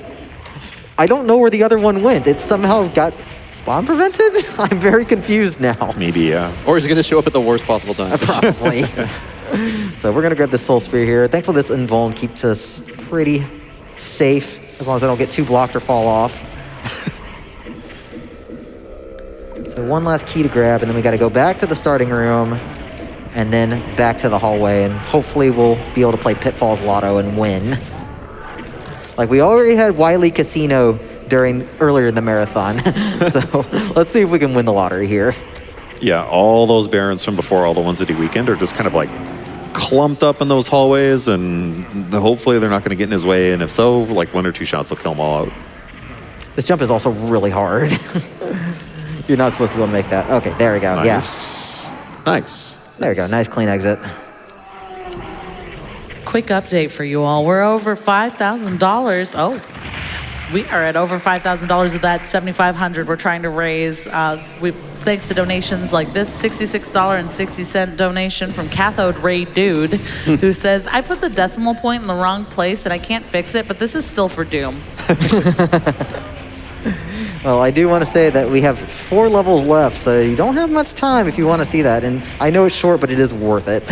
I don't know where the other one went. It somehow got spawn prevented? I'm very confused now. Maybe, yeah. Or is it going to show up at the worst possible time? Probably. So we're going to grab the Soul Spear here. Thankfully, this Invuln keeps us pretty safe, as long as I don't get too blocked or fall off. So one last key to grab, and then we got to go back to the starting room, and then back to the hallway, and hopefully we'll be able to play Pitfalls Lotto and win. Like, we already had Wiley Casino earlier in the marathon. So let's see if we can win the lottery here. Yeah, all those Barons from before, all the ones that he weakened, are just kind of like clumped up in those hallways, and hopefully they're not going to get in his way, and if so, like 1 or 2 shots will kill them all out. This jump is also really hard. You're not supposed to be able to make that. Okay, there we go. Nice. Yeah. Nice. There we go. Nice clean exit. Quick update for you all. We're over $5,000. Oh, we are at over $5,000 of that $7,500 we're trying to raise. Thanks to donations like this $66.60 donation from Cathode Ray Dude, who says, I put the decimal point in the wrong place and I can't fix it, but this is still for Doom. Well, I do want to say that we have 4 levels left, so you don't have much time if you want to see that. And I know it's short, but it is worth it.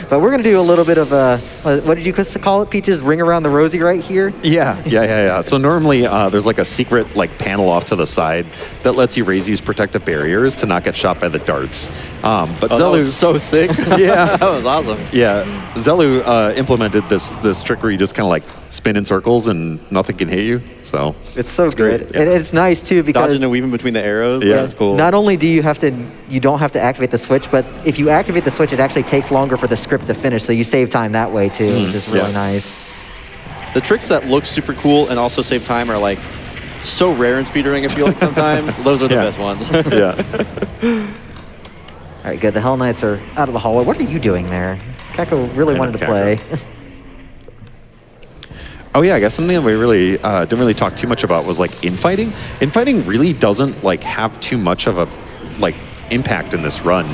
But we're going to do a little bit of a, what did you call it, Peaches? Ring around the rosy right here? Yeah. So normally there's like a secret like panel off to the side that lets you raise these protective barriers to not get shot by the darts. But Zelu, that was so sick. Yeah. That was awesome. Yeah, Zelu implemented this trick where you just kind of like spin in circles and nothing can hit you. So It's so good. great, yeah. And it's nice, too, because Dodging and weaving between the arrows. Yeah. That's cool. not only do you don't have to activate the switch, but if you activate the switch, it actually takes longer for the script to finish, so you save time that way, too, which is really nice. The tricks that look super cool and also save time are like so rare in speedrunning, I feel like sometimes. Those are the best ones. yeah. All right, good. The Hell Knights are out of the hallway. What are you doing there? Kako really wanted to play. Oh yeah, I guess something that we really didn't really talk too much about was like infighting. Infighting really doesn't like have too much of a like impact in this run.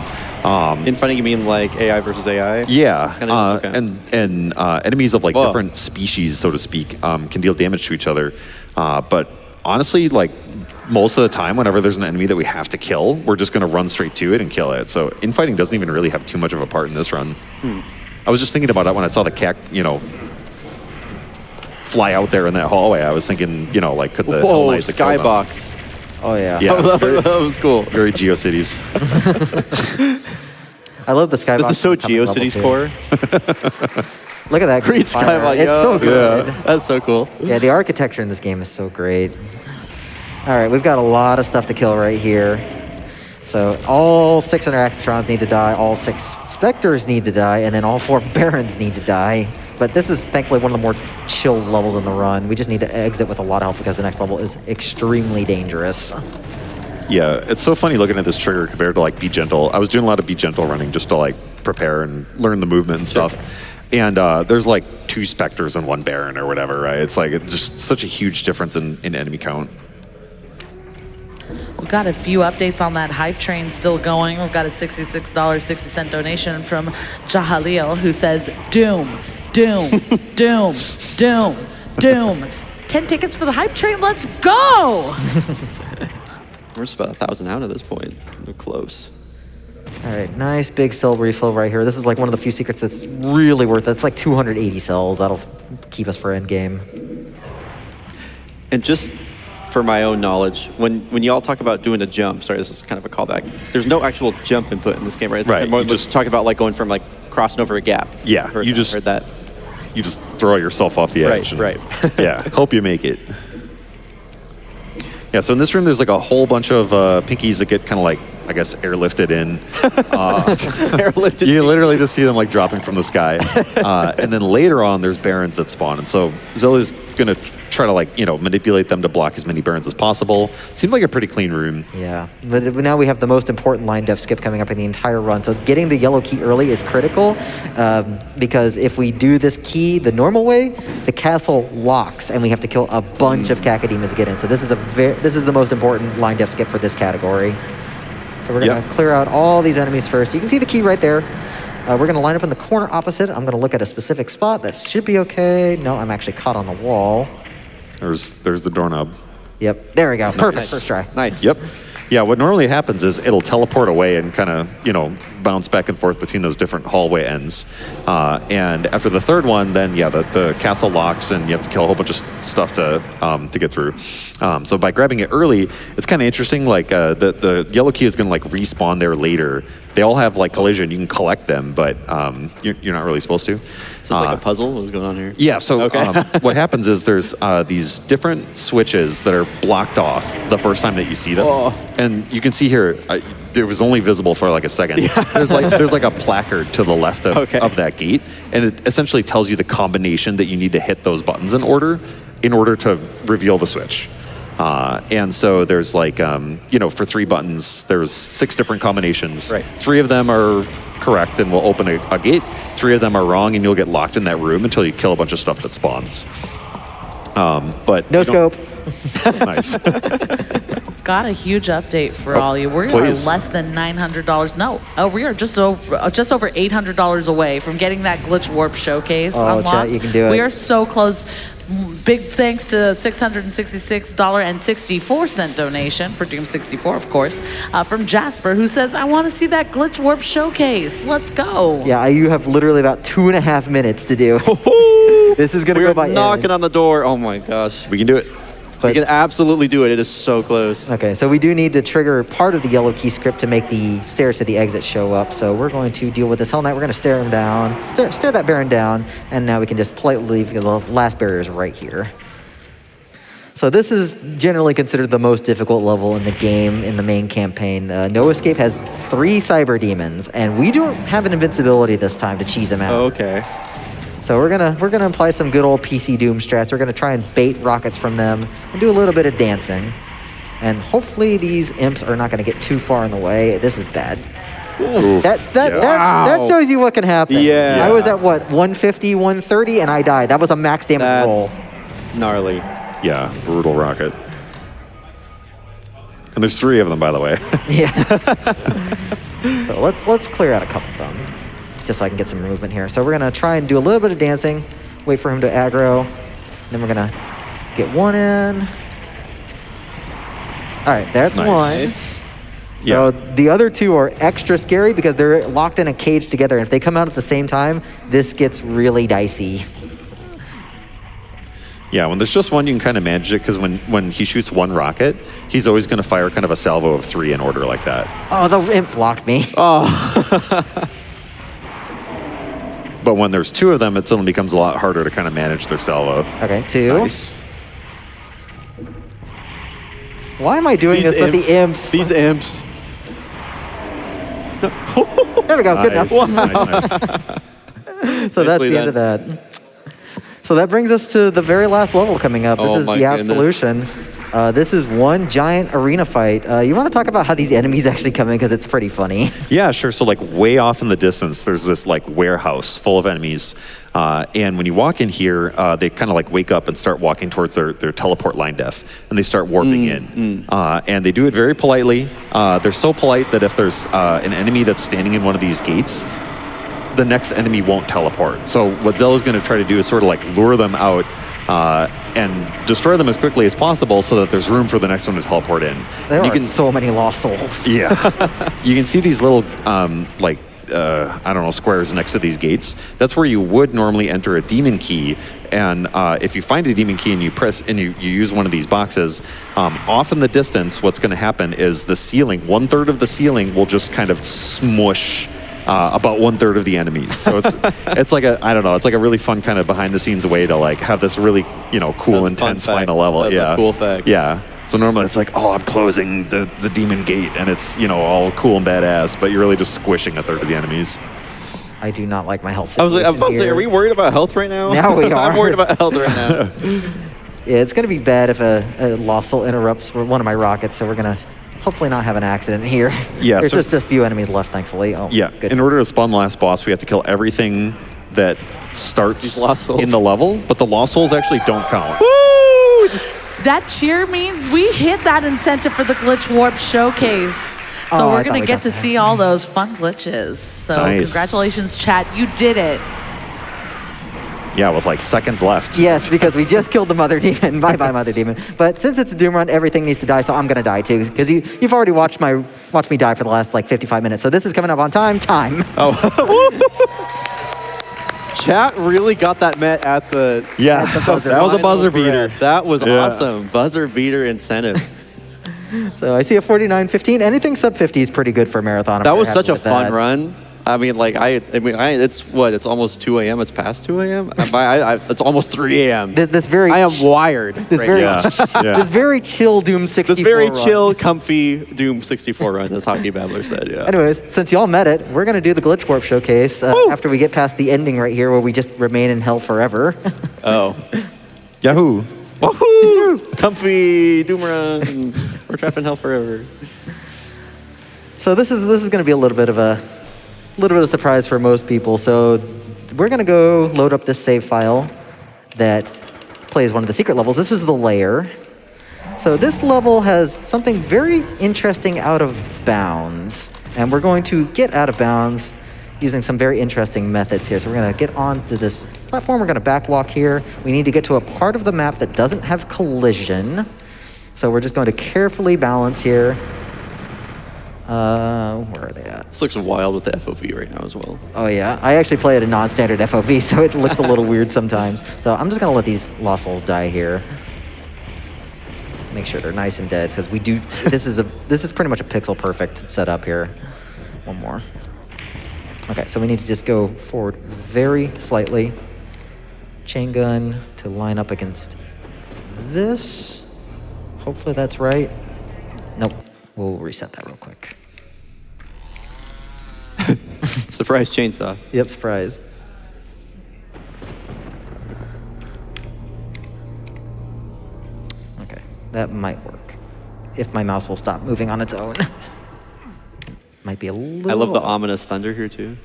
Infighting, you mean like AI versus AI? Yeah, Okay. and enemies of like different species, so to speak, can deal damage to each other. But honestly, like most of the time, whenever there's an enemy that we have to kill, we're just going to run straight to it and kill it. So infighting doesn't even really have too much of a part in this run. I was just thinking about that when I saw the cat, fly out there in that hallway. I was thinking, like, could the Hell Knights have killed them? Skybox. Oh, yeah. Yeah, very, That was cool. very GeoCities. I love the Skybox. This is so coming level, GeoCities too. core. Look at that. Great fire. Skybox. It's so good. That's so cool. Yeah, the architecture in this game is so great. All right, we've got a lot of stuff to kill right here. So all 6 Interactrons need to die, all 6 Spectres need to die, and then all 4 Barons need to die. But this is thankfully one of the more chill levels in the run. We just need to exit with a lot of help because the next level is extremely dangerous. Yeah, it's so funny looking at this trigger compared to like Be Gentle. I was doing a lot of Be Gentle running just to like prepare and learn the movement and stuff. And there's like 2 Spectres and 1 Baron or whatever, right? It's just such a huge difference in enemy count. We've got a few updates on that hype train still going. We've got a $66.60 donation from Jahalil, who says, Doom, Doom, Doom, Doom, Doom. 10 tickets for the hype train, let's go! We're just about 1,000 out at this point. We're close. All right, nice big cell refill right here. This is like one of the few secrets that's really worth it. It's like 280 cells. That'll keep us for endgame. And just for my own knowledge, when y'all talk about doing a jump, sorry, this is kind of a callback. There's no actual jump input in this game, right? It's Right, more you just talking about like going from like crossing over a gap. Yeah, Heard you that, just- heard that. You just throw yourself off the edge. Right. Yeah, hope you make it. Yeah, so in this room, there's like a whole bunch of pinkies that get kind of like, I guess, airlifted in. Airlifted. You literally just see them like dropping from the sky. And then later on, there's barons that spawn. And so Zilla's going to try to like, manipulate them to block as many barons as possible. Seems like a pretty clean room. Yeah, but now we have the most important line def skip coming up in the entire run. So getting the yellow key early is critical because if we do this key the normal way, the castle locks and we have to kill a bunch of Cacademas to get in. So this is the most important line def skip for this category. So we're going to clear out all these enemies first. You can see the key right there. We're going to line up in the corner opposite. I'm going to look at a specific spot. That should be okay. No, I'm actually caught on the wall. There's the doorknob. Yep, there we go. Perfect, first try. Nice. Yep. Yeah, what normally happens is it'll teleport away and kind of, bounce back and forth between those different hallway ends. And after the third one, then, the castle locks and you have to kill a whole bunch of stuff to get through. So by grabbing it early, it's kind of interesting. Like, the yellow key is going to, like, respawn there later. They all have, like, collision. You can collect them, but you're not really supposed to. This is like a puzzle. What's going on here? Yeah, so Okay. what happens is there's these different switches that are blocked off the first time that you see them. Oh. And you can see here, it was only visible for like a second. There's like a placard to the left of that gate, and it essentially tells you the combination that you need to hit those buttons in order to reveal the switch. And so there's like, for 3 buttons, there's 6 different combinations. Right. 3 of them are correct and will open a gate. 3 of them are wrong and you'll get locked in that room until you kill a bunch of stuff that spawns. But No scope. Nice. Got a huge update for all you. We please. are less than $900. No, we are just over $800 away from getting that glitch warp showcase Oh, unlocked. chat, you can do We it. are so close. Big thanks to $666.64 donation for Doom 64, of course, from Jasper, who says, "I want to see that glitch warp showcase. Let's go." Yeah, you have literally about 2.5 minutes to do. This is going to We're go by knocking end. on the door. Oh my gosh. We can do it. We can absolutely do it. It is so close. Okay, so we do need to trigger part of the yellow key script to make the stairs to the exit show up. So we're going to deal with this Hell Knight. We're going to stare him down, stare that Baron down, and now we can just politely leave. The last barrier is right here. So this is generally considered the most difficult level in the game in the main campaign. No Escape has 3 cyber demons, and we don't have an invincibility this time to cheese them out. Okay. So we're gonna apply some good old PC Doom strats. We're gonna try and bait rockets from them and do a little bit of dancing. And hopefully these imps are not gonna get too far in the way. This is bad. That shows you what can happen. Yeah. I was at what, 150, 130, and I died. That was a max damage roll. That's gnarly. Yeah, brutal rocket. And there's 3 of them, by the way. Yeah. So let's clear out a couple of them, just so I can get some movement here. So we're gonna try and do a little bit of dancing, wait for him to aggro, then we're gonna get one in. All right, that's Nice. one. So the other 2 are extra scary because they're locked in a cage together, and if they come out at the same time, this gets really dicey. Yeah, when there's just one, you can kind of manage it because when he shoots 1 rocket, he's always going to fire kind of a salvo of 3 in order like that. Oh, the imp blocked me. But when there's 2 of them, it suddenly becomes a lot harder to kind of manage their salvo. Okay, 2. Nice. Why am I doing this with the imps? These imps. There we go, good enough. Nice, nice. So that's Nicely the end of that. So that brings us to the very last level coming up. This Oh is my the goodness. Absolution. This is one giant arena fight. You want to talk about how these enemies actually come in because it's pretty funny. Yeah, sure. So like way off in the distance, there's this like warehouse full of enemies. And when you walk in here, they kind of like wake up and start walking towards their teleport line def, and they start warping in. And they do it very politely. They're so polite that if there's an enemy that's standing in one of these gates, the next enemy won't teleport. So what Zella's going to try to do is sort of like lure them out and destroy them as quickly as possible so that there's room for the next one to teleport in. There You are can- so many lost souls. Yeah. You can see these little like I don't know, squares next to these gates. That's where you would normally enter a demon key. And if you find a demon key and you press and you use one of these boxes, off in the distance, what's going to happen is the ceiling, 1/3 of the ceiling will just kind of smush about 1/3 of the enemies. So it's like it's like a really fun kind of behind the scenes way to like have this really, cool, intense final level. That's a cool fact. Yeah. So normally it's like, oh, I'm closing the demon gate and it's, all cool and badass, but you're really just squishing 1/3 of the enemies. I do not like my health I was situation about to say, here. are we worried about health right now? Now we are. I'm worried about health right now. Yeah, it's going to be bad if a lost soul interrupts one of my rockets, so we're going to hopefully not have an accident here. Yeah, There's so- just a few enemies left, thankfully. Oh, Yeah, goodness. in order to spawn the last boss, we have to kill everything that starts These lost souls. in the level, but the lost souls actually don't count. Woo! That cheer means we hit that incentive for the Glitch Warp Showcase. So Oh, I we're thought going we to get got to that. see all those fun glitches. So Nice. congratulations, chat. You did it. Yeah, with like seconds left. Yes, because we just killed the Mother Demon. Bye-bye, Mother Demon. But since it's a Doom run, everything needs to die, so I'm going to die too. Because you've already watched me die for the last, 55 minutes. So this is coming up on time. Chat really got that met at the... Yeah, that was a buzzer beater. That was Yeah. awesome. Buzzer beater incentive. So I see a 49.15. Anything sub 50 is pretty good for a marathon. I'm That very was happy such a with fun that. run. I mean, it's almost 2 a.m. It's past 2 a.m. It's almost 3 a.m. This very I am wired. this right very now. Yeah. this very chill Doom 64 This very run. chill, comfy Doom 64 run, as Hockey Babbler said. Yeah. Anyways, since y'all met it, we're going to do the Glitch Warp Showcase after we get past the ending right here where we just remain in hell forever. Oh. Yahoo! Woohoo! Comfy Doom run. We're trapped in hell forever. So this is going to be a little bit of a surprise for most people. So we're going to go load up this save file that plays one of the secret levels. This is the lair. So this level has something very interesting out of bounds. And we're going to get out of bounds using some very interesting methods here. So we're going to get onto this platform. We're going to backwalk here. We need to get to a part of the map that doesn't have collision. So we're just going to carefully balance here. Where are they at? This looks wild with the FOV right now as well. Oh yeah, I actually play at a non-standard FOV, so it looks a little weird sometimes. So I'm just gonna let these lost souls die here. Make sure they're nice and dead, because we do. This is pretty much a pixel perfect setup here. One more. Okay, so we need to just go forward very slightly. Chain gun to line up against this. Hopefully that's right. Nope. We'll reset that real quick. Surprise chainsaw. Yep, surprise. Okay, that might work. If my mouse will stop moving on its own. Might be a little... I love the ominous thunder here too.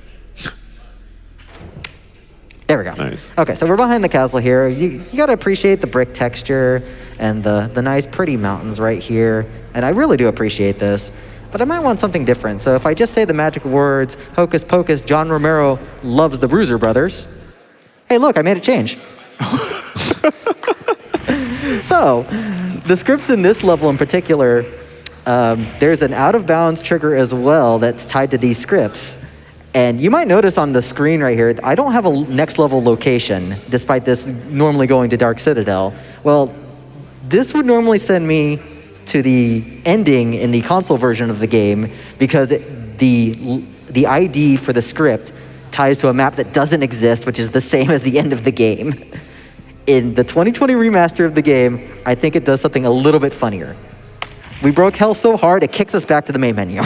There we go. Nice. Okay, so we're behind the castle here. You gotta appreciate the brick texture and the nice pretty mountains right here. And I really do appreciate this. But I might want something different. So if I just say the magic words, hocus pocus, John Romero loves the Bruiser Brothers. Hey, look, I made a change. So, the scripts in this level in particular, there's an out of bounds trigger as well that's tied to these scripts. And you might notice on the screen right here, I don't have a next level location, despite this normally going to Dark Citadel. Well, this would normally send me to the ending in the console version of the game because the ID for the script ties to a map that doesn't exist, which is the same as the end of the game. In the 2020 remaster of the game, I think it does something a little bit funnier. We broke hell so hard, it kicks us back to the main menu.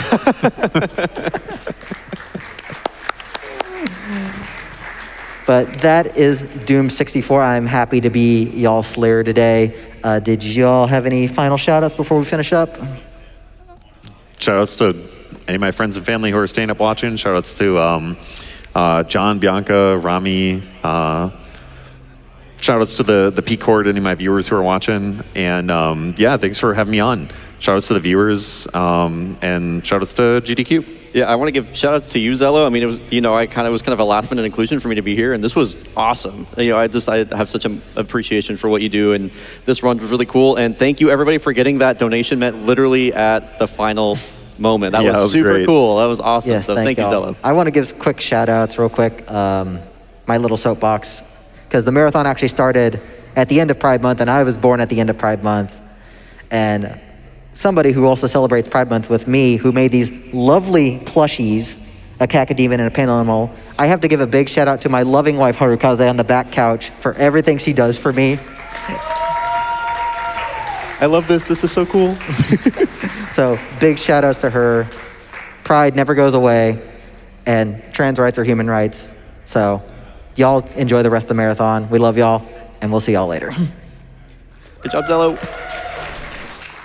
But that is Doom 64. I'm happy to be y'all's Slayer today. Did y'all have any final shout-outs before we finish up? Shoutouts to any of my friends and family who are staying up watching. Shoutouts to John, Bianca, Rami. Shoutouts to the P-Cord, any of my viewers who are watching. And yeah, thanks for having me on. Shoutouts to the viewers and shoutouts to GDQ. Yeah, I want to give shout outs to you, Zello. I mean, it was, it was kind of a last minute inclusion for me to be here, and this was awesome. I have such an appreciation for what you do, and this run was really cool. And thank you everybody for getting that donation met literally at the final moment. That Yeah, that was was super great. cool. That was awesome. Yes, So thank you, y'all. Zello. I want to give quick shout outs real quick. My little soapbox, because the marathon actually started at the end of Pride Month, and I was born at the end of Pride Month. And somebody who also celebrates Pride Month with me, who made these lovely plushies, a cacodemon and a pananimal. I have to give a big shout out to my loving wife Harukaze on the back couch for everything she does for me. I love this. This is so cool. So big shout outs to her. Pride never goes away, and trans rights are human rights. So y'all enjoy the rest of the marathon. We love y'all, and we'll see y'all later. Good job, Zello.